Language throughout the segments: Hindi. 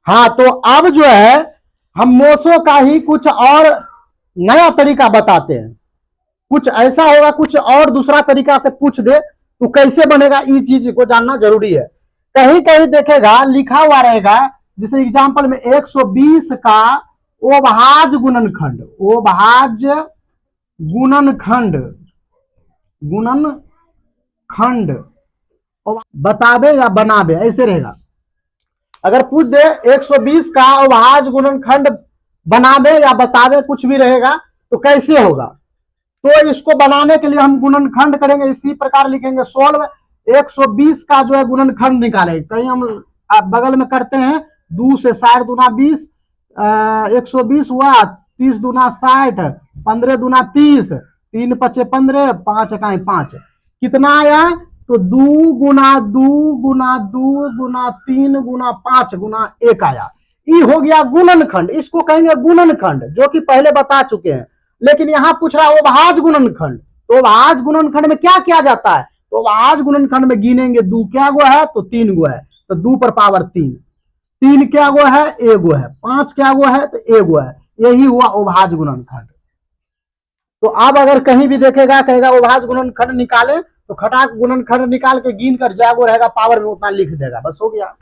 हाँ, तो अब जो है हम मोसो का ही कुछ और नया तरीका बताते हैं। कुछ ऐसा होगा, कुछ और दूसरा तरीका से पूछ दे तो कैसे बनेगा, इस चीज को जानना जरूरी है। कहीं कहीं देखेगा लिखा हुआ रहेगा, जैसे एग्जांपल में 120 का ओभाज गुणनखंड, ओभाज गुणनखंड, गुणनखंड बतावे या बनावे, ऐसे रहेगा। अगर पूछ दे 120 का अभाज्य गुणनखंड बनावे या बतावे, कुछ भी रहेगा, तो कैसे होगा। तो इसको बनाने के लिए हम गुणनखंड करेंगे, इसी प्रकार लिखेंगे सोल्व 120 का जो है गुणनखंड निकालेंगे। कहीं हम बगल में करते हैं 2 से 60 दूना 20, 120 हुआ, 30 दूना 60, 15 दूना 30, 3 पचे 15, 5 इकाई 5, कितना आया, तो 2 गुना 2 गुना 2 गुना 3 गुना 5 गुना 1 आया। ये हो गया गुणनखंड, इसको कहेंगे गुणनखंड, जो कि पहले बता चुके हैं। लेकिन यहां पूछ रहा है ओभाज्य गुणनखंड, तो ओभाज्य गुणनखंड में क्या किया जाता है, तो ओभाज्य गुणनखंड में गिनेंगे 2 क्या गो है, तो 3 गो है, तो 2 पर पावर 3, 3 क्या गो है, 1 गो है, 5 क्या गो है, तो 1 गो है। यही हुआ ओभाज्य गुणनखंड। तो अब अगर कहीं भी देखेगा, कहेगा ओभाज्य गुणनखंड निकाले, तो खटाक गुणनखंड निकाल के गिन कर जागो रहेगा पावर में उतना लिख देगा, बस हो गया,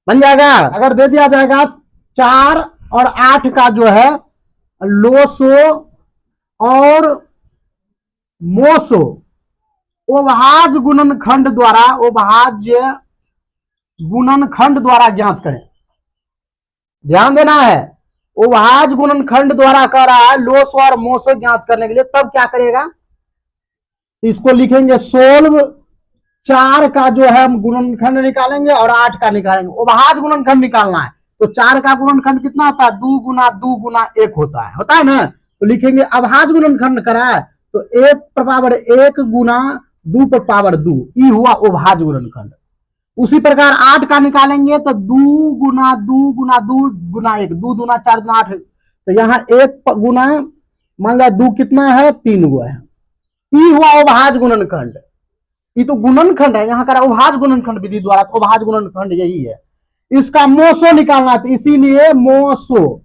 बन जाएगा। अगर दे दिया जाएगा 4 और 8 का जो है लोसो और मोसो, ओभाज्य गुणनखंड द्वारा, ओभाज्य गुणनखंड द्वारा ज्ञात करें। ध्यान देना है, ओभाज्य गुणनखंड द्वारा कर रहा है लोसो और मोसो ज्ञात करने के लिए। तब क्या करेगा, इसको लिखेंगे सोल्व 4 का जो है हम गुणनखंड निकालेंगे और 8 का निकालेंगे। ओभाज्य गुणनखंड निकालना है, तो 4 का गुणनखंड कितना होता है, 2 गुना 1 होता है ना। तो लिखेंगे अभाज्य गुणनखंड करा है, तो 1 पर पावर 1 गुना 2 पर पावर 2, ये हुआ ओभाज्य गुणनखंड। उसी प्रकार 8 का निकालेंगे, तो 2 गुना 2 गुना 2 गुना 1, 2 दूना 4 दूना 8, तो यहाँ 1 गुना मान लिया 2 कितना है, 3 गो है, ये हुआ ओभाज्य गुणनखंड। ये तो गुणनखंड है, यहाँ का ओभाज्य गुणनखंड विधि द्वारा, तो ओभाज्य गुणनखंड यही है। इसका मोसो निकालना है, तो इसीलिए मोसो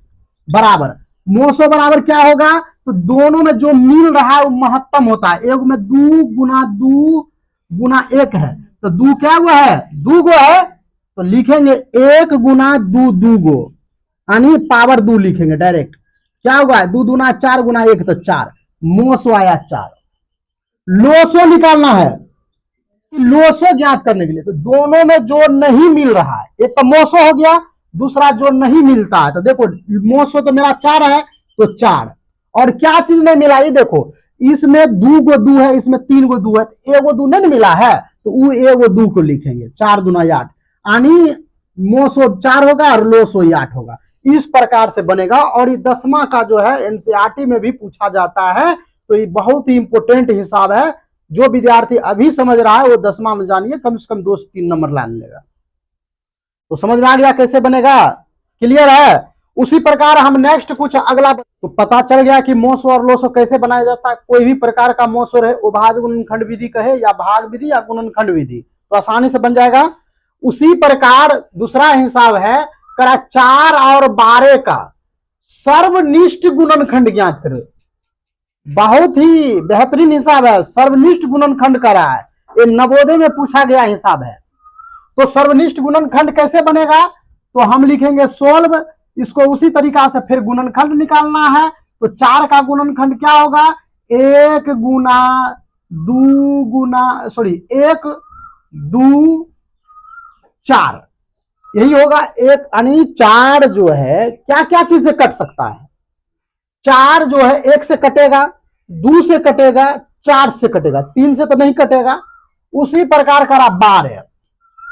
बराबर क्या होगा, तो दोनों में जो मिल रहा है वो महत्तम होता है। एक में 2 गुना 1 है, तो 2 क्या हुआ है, 2 गो है, तो लिखेंगे 1 गुना 2 2 गो, यानी पावर 2 लिखेंगे डायरेक्ट। क्या हुआ, 2 दूना 4 गुना 1, तो 4, मोसो आया 4। लोसो निकालना है, लोसो ज्ञात करने के लिए, तो दोनों में जो नहीं मिल रहा है, एक तो मोसो हो गया, दूसरा जो नहीं मिलता है, तो देखो मोसो तो मेरा 4 है, तो 4, और क्या चीज नहीं मिला, ये देखो इसमें 2 गो 2 है, इसमें 3 गो 2 है, तो 1 गो 2 नहीं मिला है, तो वो 1 गो 2 को लिखेंगे, 4 दूना 8, यानी मोसो 4 होगा और लोसो 8 होगा। इस प्रकार से बनेगा। और ये 10वां का जो है एनसीईआरटी में भी पूछा जाता है, तो ये बहुत ही इंपोर्टेंट हिसाब है। जो विद्यार्थी अभी समझ रहा है वो 10वां में जानिए, कम से कम 2 से 3 नंबर लाने लेगा। तो समझ में आ गया कैसे बनेगा, क्लियर है। उसी प्रकार हम नेक्स्ट कुछ अगला, तो पता चल गया कि मोसो और लोसो कैसे बनाया जाता है। कोई भी प्रकार का मोसो रहे, ओभाज्य गुणनखंड विधि कहे या भाग विधि या गुणनखंड विधि, तो आसानी से बन जाएगा। उसी प्रकार दूसरा हिसाब है, करा 4 और 12 का सर्वनिष्ठ गुणनखंड ज्ञात करें। बहुत ही बेहतरीन हिसाब है, सर्वनिष्ठ गुणनखंड का रहा है, ये नवोदय में पूछा गया हिसाब है। तो सर्वनिष्ठ गुणनखंड कैसे बनेगा, तो हम लिखेंगे सोल्व, इसको उसी तरीका से फिर गुणनखंड निकालना है। तो 4 का गुणनखंड क्या होगा, 1 गुना 1 2 4, यही होगा। एक यानी 4 जो है क्या क्या चीज से कट सकता है, 4 जो है 1 से कटेगा, 2 से कटेगा, 4 से कटेगा, 3 से तो नहीं कटेगा। उसी प्रकार का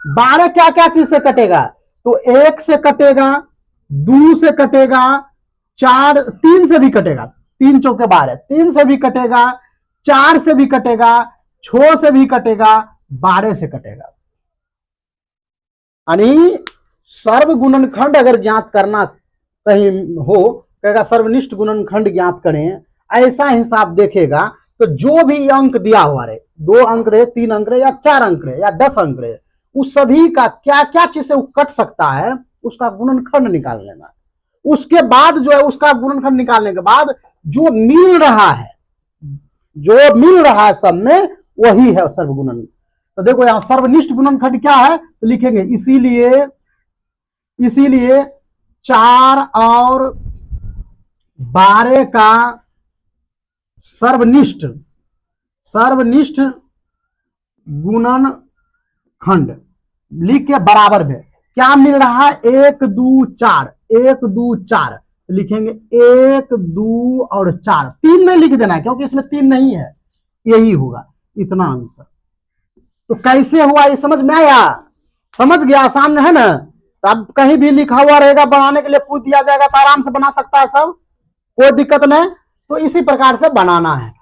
12 क्या क्या चीज से कटेगा, तो 1 से कटेगा, 2 से कटेगा, 3 से भी कटेगा, 3 चौके 12, 3 से भी कटेगा, 4 से भी कटेगा, 6 से भी कटेगा, 12 से कटेगा। यानी सर्व गुणनखंड अगर ज्ञात करना कहीं हो, कहेगा सर्वनिष्ठ गुणनखंड ज्ञात करें, ऐसा हिसाब देखेगा, तो जो भी अंक दिया हुआ रहे, 2 अंक रहे, 3 अंक रहे, या 4 अंक रहे, या 10 अंक रहे, उस सभी का क्या क्या चीज से वो कट सकता है, उसका गुणनखंड निकाल लेना है। उसके बाद जो है उसका गुणनखंड निकालने के बाद जो मिल रहा है, जो मिल रहा है सब में, वही है सर्वगुणन। तो देखो यहां सर्वनिष्ठ गुणनखंड क्या है, तो लिखेंगे इसीलिए 4 और 12 का सर्वनिष्ठ गुणनखंड लिख के बराबर में क्या मिल रहा है, 1 2 4, 1 2 4, लिखेंगे 1 2 और 4, 3 नहीं लिख देना है क्योंकि इसमें 3 नहीं है, यही होगा इतना आंसर। तो कैसे हुआ ये समझ में आया? समझ गया? आसान है ना? तो अब कहीं भी लिखा हुआ रहेगा, बनाने के लिए पूछ दिया जाएगा तो आराम से बना सकता है सब, कोई दिक्कत नहीं। तो इसी प्रकार से बनाना है।